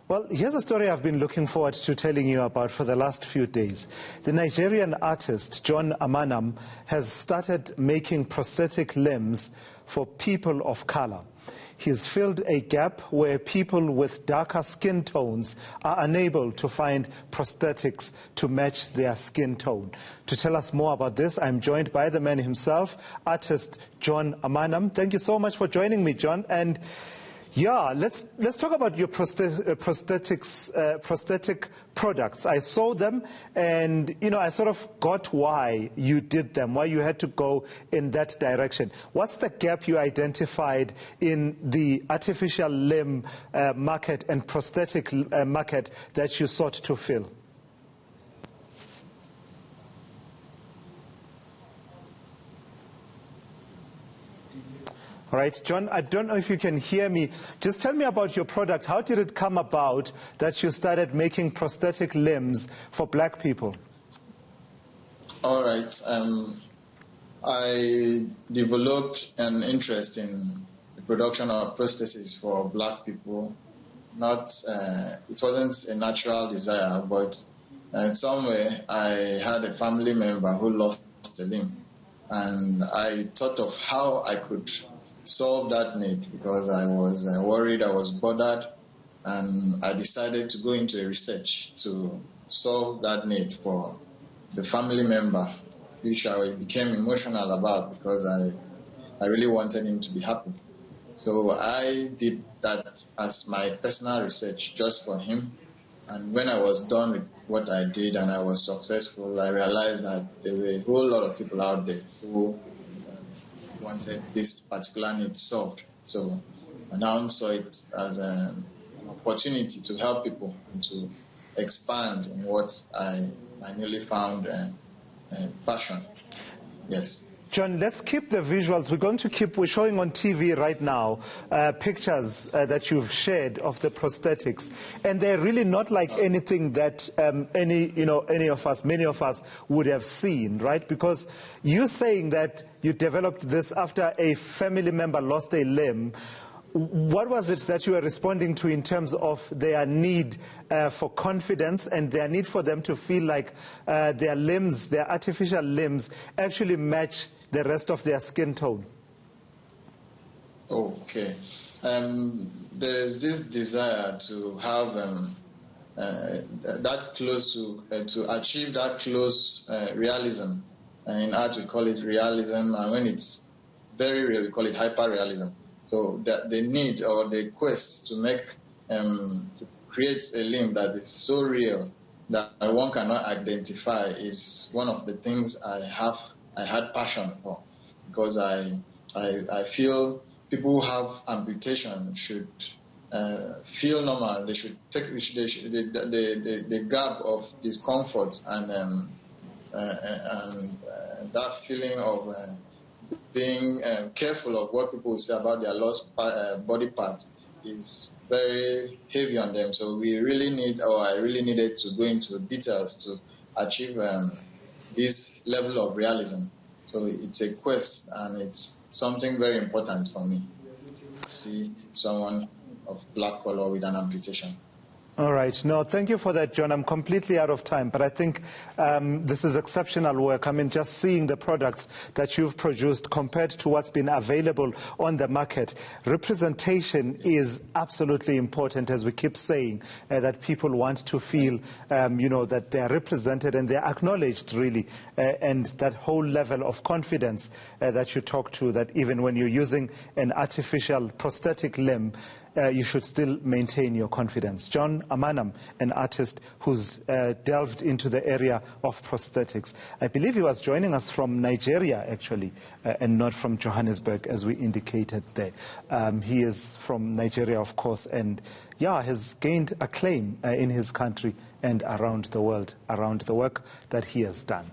Well, here's a story I've been looking forward to telling you about for the last few days. The Nigerian artist John Amanam has started making prosthetic limbs for people of color. He's filled a gap where people with darker skin tones are unable to find prosthetics to match their skin tone. To tell us more about this, I'm joined by the man himself, artist John Amanam. Thank you so much for joining me, John. And yeah, let's talk about your prosthetic products. I saw them, and I sort of got why you did them, why you had to go in that direction. What's the gap you identified in the artificial limb market and prosthetic market that you sought to fill? All right, John, I don't know if you can hear me. Just tell me about your product. How did it come about that you started making prosthetic limbs for black people? All right. I developed an interest in the production of prostheses for black people. It wasn't a natural desire, but somewhere I had a family member who lost a limb. And I thought of how I could solve that need, because I was worried, I was bothered, and I decided to go into a research to solve that need for the family member, which I became emotional about because I really wanted him to be happy. So I did that as my personal research just for him. And when I was done with what I did and I was successful, I realized that there were a whole lot of people out there who wanted this particular need solved. So I now saw it as an opportunity to help people and to expand in what I newly found passion. Yes. John, let's keep the visuals. We're showing on TV right now pictures that you've shared of the prosthetics, and they're really not like anything that many of us would have seen, right? Because you're saying that you developed this after a family member lost a limb. What was it that you were responding to in terms of their need for confidence and their need for them to feel like their limbs, their artificial limbs, actually match the rest of their skin tone? Okay. There's this desire to have that close to achieve that close realism. In art, we call it realism, and when it's very real, we call it hyper-realism. So that the need or the quest to make, to create a limb that is so real that one cannot identify is one of the things I had passion for, because I feel people who have amputation should feel normal. They should take the gap of discomfort and that feeling of being careful of what people will say about their lost body parts is very heavy on them. So I really needed to go into details to achieve this level of realism. So it's a quest, and it's something very important for me to see someone of black color with an amputation. All right. No, thank you for that, John. I'm completely out of time, but I think this is exceptional work. I mean, just seeing the products that you've produced compared to what's been available on the market, representation is absolutely important, as we keep saying, that people want to feel, that they are represented and they're acknowledged, really, and that whole level of confidence that you talk to, that even when you're using an artificial prosthetic limb, you should still maintain your confidence. John Amanam, an artist who's delved into the area of prosthetics. I believe he was joining us from Nigeria, actually, and not from Johannesburg, as we indicated there. He is from Nigeria, of course, and has gained acclaim in his country and around the world, around the work that he has done.